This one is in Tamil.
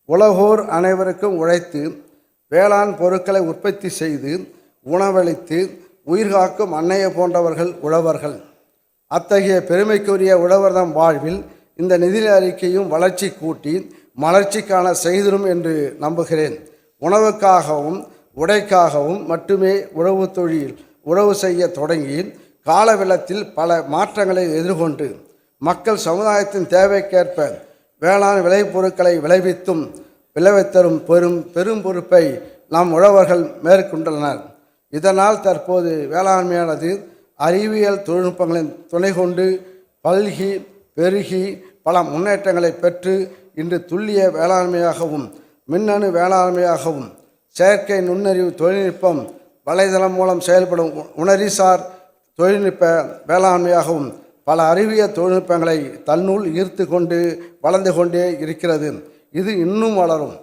உலகோர் அனைவருக்கும் உழைத்து வேளாண் பொருட்களை உற்பத்தி செய்து உணவளித்து உயிர்காக்கும் அன்னையை போன்றவர்கள் உழவர்கள். அத்தகைய பெருமைக்குரிய உழவர்தம் வாழ்வில் இந்த நிதி அறிக்கையும் வளர்ச்சி கூட்டி மலர்ச்சிக்கான செய்திடும் என்று நம்புகிறேன். உணவுக்காகவும் உடைக்காகவும் மட்டுமே உழவு செய்ய தொடங்கி கால வெள்ளத்தில் பல மாற்றங்களை எதிர்கொண்டு மக்கள் சமுதாயத்தின் தேவைக்கேற்ப வேளாண் விளைபொருட்களை விளைவித்தரும் பெரும் பொறுப்பை நம் உழவர்கள் மேற்கொண்டுள்ளனர். இதனால் தற்போது வேளாண்மையானது அறிவியல் தொழில்நுட்பங்களின் துணை கொண்டு பல்கி பெருகி பல முன்னேற்றங்களை பெற்று இன்று துல்லிய வேளாண்மையாகவும் மின்னணு வேளாண்மையாகவும் செயற்கை நுண்ணறிவு தொழில்நுட்பம் வலைதளம் மூலம் செயல்படும் உணரிசார் தொழில்நுட்ப வேளாண்மையாகவும் பல அறிவியல் தொழில்நுட்பங்களை தன்னுள் ஈர்த்து கொண்டு வளர்ந்து கொண்டே இருக்கிறது. இது இன்னும் வளரும்.